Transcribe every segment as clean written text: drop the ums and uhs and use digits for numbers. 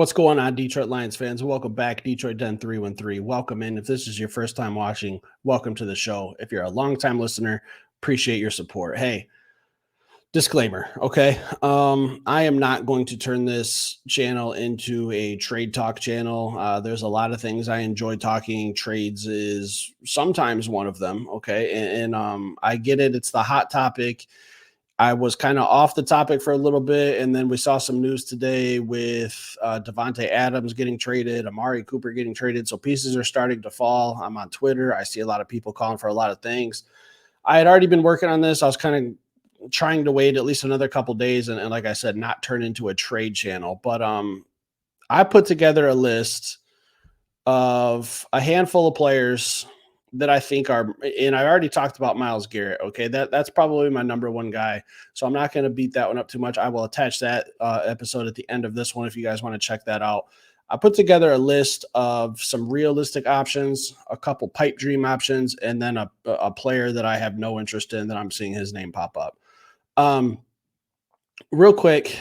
What's going on, Detroit Lions fans? Welcome back, Detroit Den 313. Welcome in. If this is your first time watching, welcome to the show. If you're a longtime listener, appreciate your support. Hey, disclaimer, okay? I am not going to turn this channel into a trade talk channel. There's a lot of things I enjoy talking. Trades is sometimes one of them, okay? And I get it. It's the hot topic. I was kind of off the topic for a little bit, and then we saw some news today with Devontae Adams getting traded, Amari Cooper getting traded. So pieces are starting to fall. I'm on Twitter. I see a lot of people calling for a lot of things. I had already been working on this. I was kind of trying to wait at least another couple days, and like I said, not turn into a trade channel. But I put together a list of a handful of players that I think are, and I already talked about Myles Garrett. Okay, that's probably my number one guy. So I'm not going to beat that one up too much. I will attach that episode at the end of this one if you guys want to check that out. I put together a list of some realistic options, a couple pipe dream options, and then a player that I have no interest in that I'm seeing his name pop up. Real quick,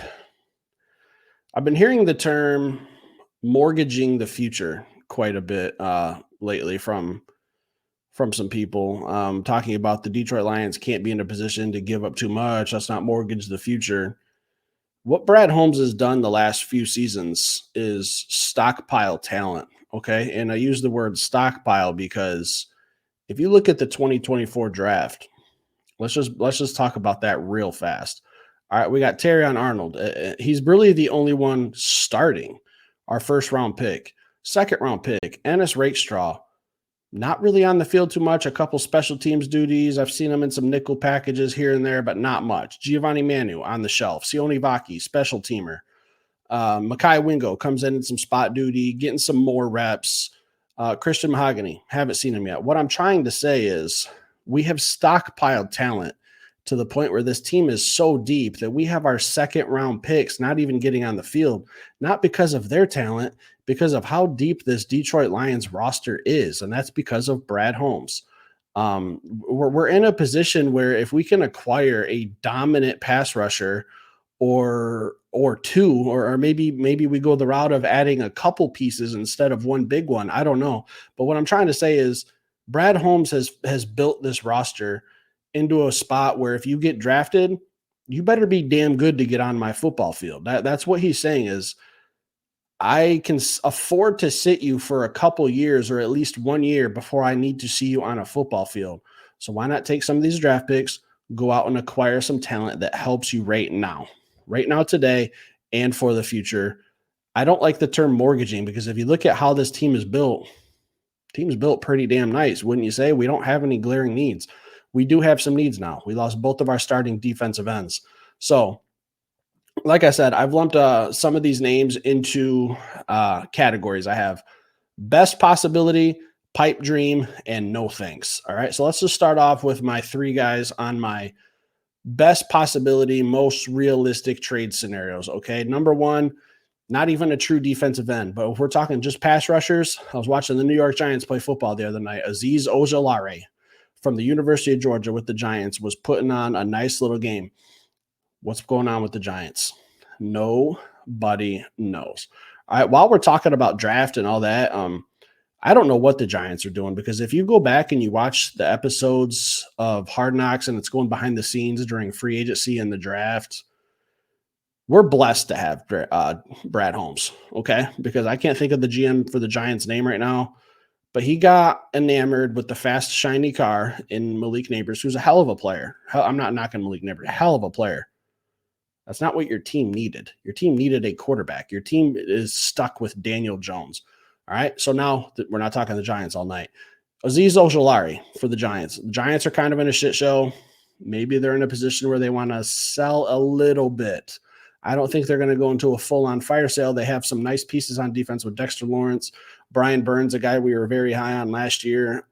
I've been hearing the term mortgaging the future quite a bit lately from some people talking about the Detroit Lions can't be in a position to give up too much. Let's not mortgage the future. What Brad Holmes has done the last few seasons is stockpile talent. Okay. And I use the word stockpile because if you look at the 2024 draft, let's just talk about that real fast. All right. We got Terrion Arnold. He's really the only one starting. Our first round pick, second round pick, Ennis Rakestraw. Not really on the field too much. A couple special teams duties. I've seen him in some nickel packages here and there, but not much. Giovanni Manu on the shelf. Sione Vaki, special teamer. Makai Wingo comes in some spot duty, getting some more reps. Christian Mahogany, haven't seen him yet. What I'm trying to say is we have stockpiled talent to the point where this team is so deep that we have our second round picks not even getting on the field, not because of their talent, because of how deep this Detroit Lions roster is. And that's because of Brad Holmes. We're in a position where if we can acquire a dominant pass rusher or two, or maybe we go the route of adding a couple pieces instead of one big one. I don't know. But what I'm trying to say is Brad Holmes has built this roster into a spot where if you get drafted, you better be damn good to get on my football field. That's what he's saying is I can afford to sit you for a couple years or at least 1 year before I need to see you on a football field. So why not take some of these draft picks, go out and acquire some talent that helps you right now today and for the future. I don't like the term mortgaging because if you look at how this team is built pretty damn nice. Wouldn't you say? We don't have any glaring needs. We do have some needs now. We lost both of our starting defensive ends. So, like I said, I've lumped some of these names into categories. I have best possibility, pipe dream, and no thanks. All right. So let's just start off with my three guys on my best possibility, most realistic trade scenarios. Okay. Number one, not even a true defensive end, but if we're talking just pass rushers, I was watching the New York Giants play football the other night. Azeez Ojulari from the University of Georgia with the Giants was putting on a nice little game. What's going on with the Giants? Nobody knows. All right, while we're talking about draft and all that, I don't know what the Giants are doing because if you go back and you watch the episodes of Hard Knocks and it's going behind the scenes during free agency and the draft, we're blessed to have Brad Holmes, okay? Because I can't think of the GM for the Giants' name right now, but he got enamored with the fast, shiny car in Malik Neighbors, who's a hell of a player. I'm not knocking Malik Neighbors, hell of a player. That's not what your team needed. Your team needed a quarterback. Your team is stuck with Daniel Jones. All right, so now we're not talking the Giants all night. Azeez Ojulari for the Giants. The Giants are kind of in a shit show. Maybe they're in a position where they want to sell a little bit. I don't think they're going to go into a full-on fire sale. They have some nice pieces on defense with Dexter Lawrence, Brian Burns, a guy we were very high on last year.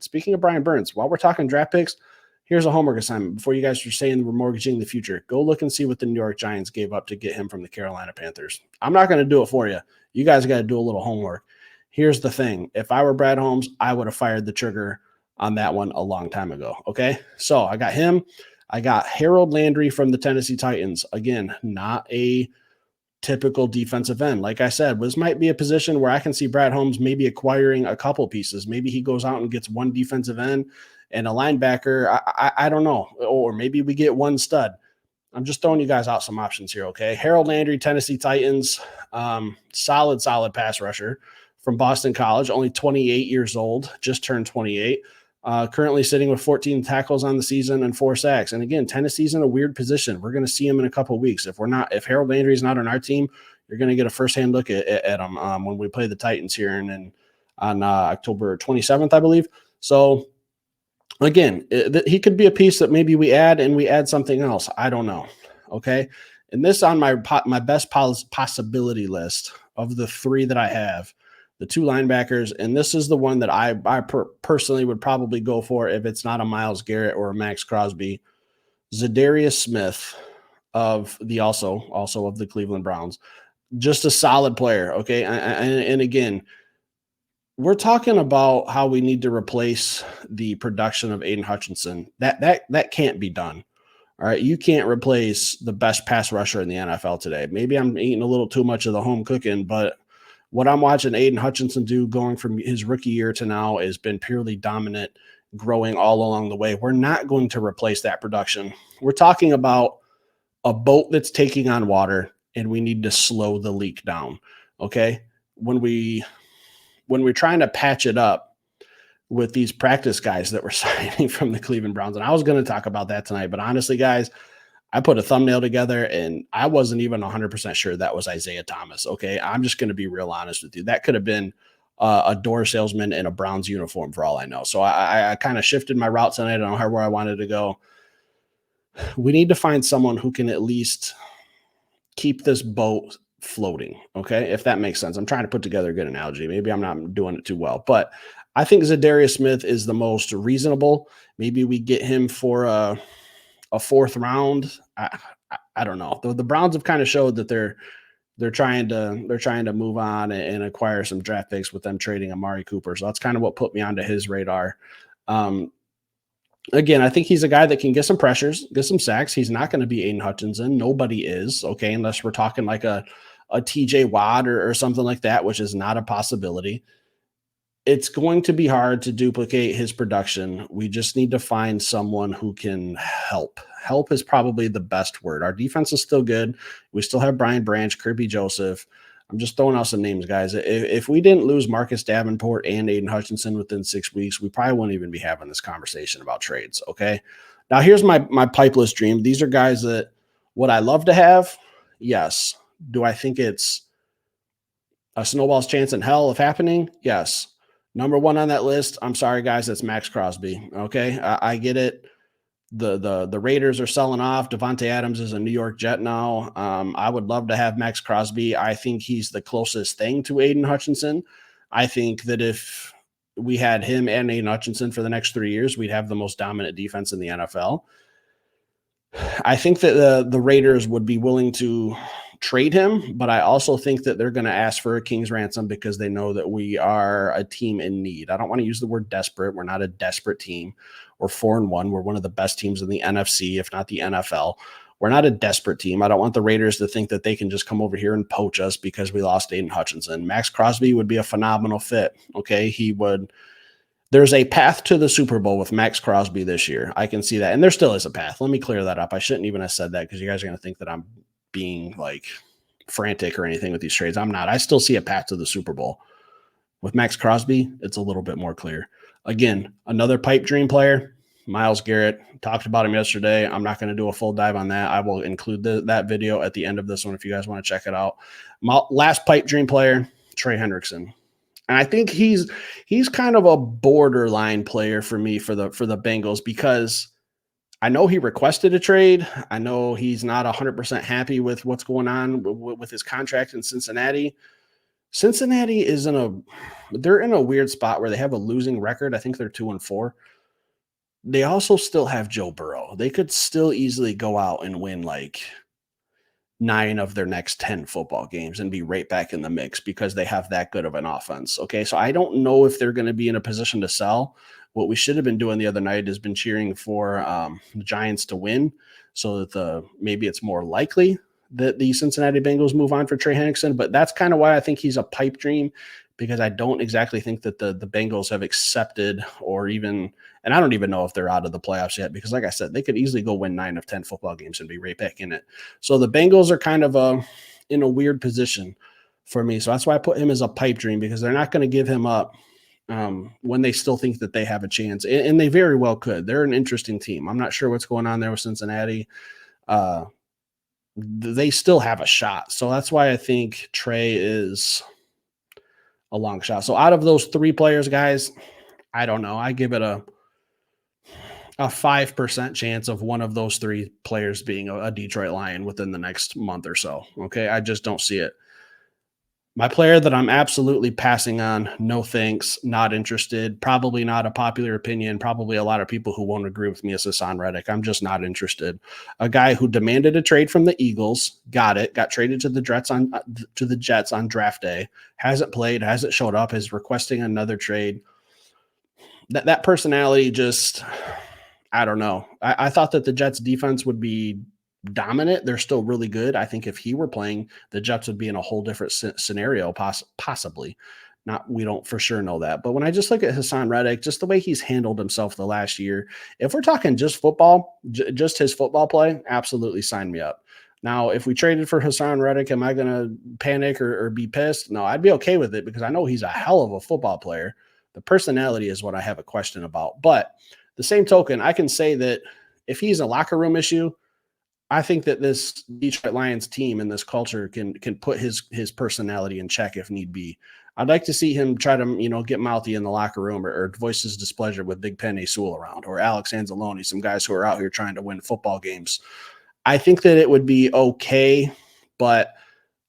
Speaking of Brian Burns, while we're talking draft picks, here's a homework assignment. Before you guys are saying we're mortgaging the future, go look and see what the New York Giants gave up to get him from the Carolina Panthers. I'm not going to do it for you. You guys got to do a little homework. Here's the thing. If I were Brad Holmes, I would have fired the trigger on that one a long time ago. Okay, so I got him. I got Harold Landry from the Tennessee Titans. Again, not a typical defensive end. Like I said, this might be a position where I can see Brad Holmes maybe acquiring a couple pieces. Maybe he goes out and gets one defensive end and a linebacker. I don't know. Or maybe we get one stud. I'm just throwing you guys out some options here, okay? Harold Landry, Tennessee Titans, solid pass rusher from Boston College, only 28 years old, just turned 28. Currently sitting with 14 tackles on the season and 4 sacks. And again, Tennessee's in a weird position. We're going to see him in a couple of weeks. If Harold Landry is not on our team, you're going to get a firsthand look at him when we play the Titans here on October 27th, I believe. So again, he could be a piece that maybe we add something else. I don't know. Okay. And this on my best possibility list of the 3 that I have, the 2 linebackers, and this is the one that I personally would probably go for if it's not a Myles Garrett or a Max Crosby. Zadarius Smith of the also of the Cleveland Browns, just a solid player. Okay, and again, we're talking about how we need to replace the production of Aiden Hutchinson. That can't be done. All right, you can't replace the best pass rusher in the NFL today. Maybe I'm eating a little too much of the home cooking, but what I'm watching Aiden Hutchinson do going from his rookie year to now has been purely dominant, growing all along the way. We're not going to replace that production. We're talking about a boat that's taking on water, and we need to slow the leak down. Okay, when we're trying to patch it up with these practice guys that we're signing from the Cleveland Browns, and I was going to talk about that tonight, but honestly, guys, I put a thumbnail together and I wasn't even 100% sure that was Isaiah Thomas. Okay. I'm just going to be real honest with you. That could have been a door salesman in a Browns uniform for all I know. So I kind of shifted my route tonight. I don't know where I wanted to go. We need to find someone who can at least keep this boat floating. Okay. If that makes sense. I'm trying to put together a good analogy. Maybe I'm not doing it too well, but I think Zadarius Smith is the most reasonable. Maybe we get him for a 4th round. I don't know. The Browns have kind of showed that they're trying to move on and acquire some draft picks with them trading Amari Cooper. So that's kind of what put me onto his radar. Again, I think he's a guy that can get some pressures, get some sacks. He's not going to be Aiden Hutchinson. Nobody is, okay, unless we're talking like a TJ Watt or something like that, which is not a possibility. It's going to be hard to duplicate his production. We just need to find someone who can help. Help is probably the best word. Our defense is still good. We still have Brian Branch, Kirby Joseph. I'm just throwing out some names, guys. If we didn't lose Marcus Davenport and Aiden Hutchinson within 6 weeks, we probably wouldn't even be having this conversation about trades, okay? Now, here's my pipe list dream. These are guys that would I love to have? Yes. Do I think it's a snowball's chance in hell of happening? Yes. Number 1 on that list, I'm sorry, guys, that's Max Crosby. Okay, I get it. The Raiders are selling off. Devontae Adams is a New York Jet now. I would love to have Max Crosby. I think he's the closest thing to Aiden Hutchinson. I think that if we had him and Aiden Hutchinson for the next 3 years, we'd have the most dominant defense in the NFL. I think that the Raiders would be willing to trade him, but I also think that they're going to ask for a king's ransom because they know that we are a team in need. I don't want to use the word desperate. We're not a desperate team. We're 4-1. We're one of the best teams in the NFC, if not the NFL. We're not a desperate team. I don't want the Raiders to think that they can just come over here and poach us because we lost Aiden Hutchinson. Max Crosby would be a phenomenal fit. Okay, he would. There's a path to the Super Bowl with Max Crosby this year. I can see that. And there still is a path. Let me clear that up. I shouldn't even have said that because you guys are going to think that I'm being like frantic or anything with these trades. I'm not. I still see a path to the Super Bowl. With Max Crosby, it's a little bit more clear. Again, another pipe dream player, Myles Garrett. Talked about him yesterday. I'm not going to do a full dive on that. I will include that video at the end of this one if you guys want to check it out. My last pipe dream player, Trey Hendrickson. And I think he's kind of a borderline player for me for the Bengals because I know he requested a trade. I know he's not 100% happy with what's going on with his contract in Cincinnati. Cincinnati is they're in a weird spot where they have a losing record. I think they're 2-4. They also still have Joe Burrow. They could still easily go out and win like 9 of their next 10 football games and be right back in the mix because they have that good of an offense. Okay. So I don't know if they're going to be in a position to sell. What we should have been doing the other night has been cheering for the Giants to win so that maybe it's more likely that the Cincinnati Bengals move on for Trey Hendrickson, but that's kind of why I think he's a pipe dream, because I don't exactly think that the Bengals have accepted or even, and I don't even know if they're out of the playoffs yet, because like I said, they could easily go win 9 of 10 football games and be right back in it. So the Bengals are kind of in a weird position for me. So that's why I put him as a pipe dream, because they're not going to give him up when they still think that they have a chance. And they very well could. They're an interesting team. I'm not sure what's going on there with Cincinnati. They still have a shot. So that's why I think Trey is a long shot. So out of those 3 players, guys, I don't know. I give it a 5% chance of one of those 3 players being a Detroit Lion within the next month or so. Okay. I just don't see it. My player that I'm absolutely passing on, no thanks, not interested, probably not a popular opinion, probably a lot of people who won't agree with me, is Hassan Reddick. I'm just not interested. A guy who demanded a trade from the Eagles, got it, got traded to the Jets on draft day, hasn't played, hasn't showed up, is requesting another trade. That personality just, I don't know. I thought that the Jets defense would be dominant. They're still really good. I think if he were playing, the Jets would be in a whole different scenario, possibly. Not, we don't for sure know that. But when I just look at Hassan Reddick, just the way he's handled himself the last year, if we're talking just football, just his football play, absolutely sign me up. Now, if we traded for Hassan Reddick, am I going to panic or be pissed? No, I'd be okay with it, because I know he's a hell of a football player. The personality is what I have a question about. But the same token, I can say that if he's a locker room issue, I think that this Detroit Lions team and this culture can put his personality in check if need be. I'd like to see him try to, get mouthy in the locker room or voice his displeasure with Big Penny Sewell around, or Alex Anzalone, some guys who are out here trying to win football games. I think that it would be okay, but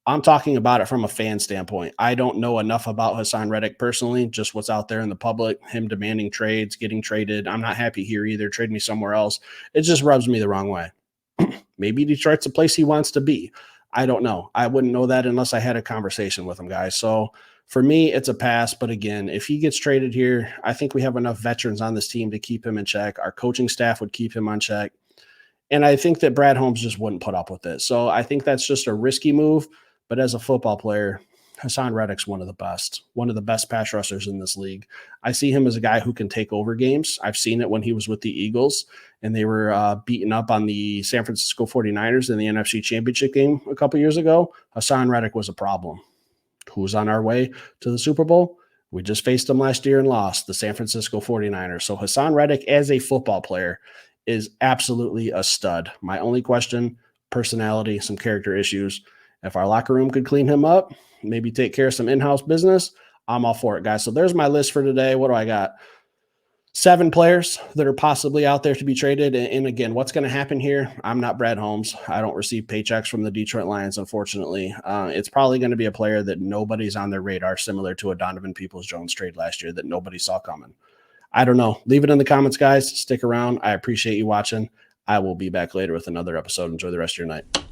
I'm talking about it from a fan standpoint. I don't know enough about Hassan Reddick personally, just what's out there in the public, him demanding trades, getting traded. I'm not happy here either. Trade me somewhere else. It just rubs me the wrong way. Maybe Detroit's a place he wants to be. I don't know. I wouldn't know that unless I had a conversation with him, guys. So for me, it's a pass. But again, if he gets traded here, I think we have enough veterans on this team to keep him in check. Our coaching staff would keep him on check. And I think that Brad Holmes just wouldn't put up with it. So I think that's just a risky move. But as a football player, Hassan Reddick's one of the best pass rushers in this league. I see him as a guy who can take over games. I've seen it when he was with the Eagles and they were beating up on the San Francisco 49ers in the NFC Championship game a couple years ago. Hassan Reddick was a problem. Who's on our way to the Super Bowl? We just faced them last year and lost, the San Francisco 49ers. So Hassan Reddick as a football player is absolutely a stud. My only question, personality, some character issues. If our locker room could clean him up, maybe take care of some in-house business, I'm all for it, guys. So there's my list for today. What do I got? 7 players that are possibly out there to be traded. And again, what's going to happen here? I'm not Brad Holmes. I don't receive paychecks from the Detroit Lions, unfortunately. It's probably going to be a player that nobody's on their radar, similar to a Donovan Peoples-Jones trade last year that nobody saw coming. I don't know. Leave it in the comments, guys. Stick around. I appreciate you watching. I will be back later with another episode. Enjoy the rest of your night.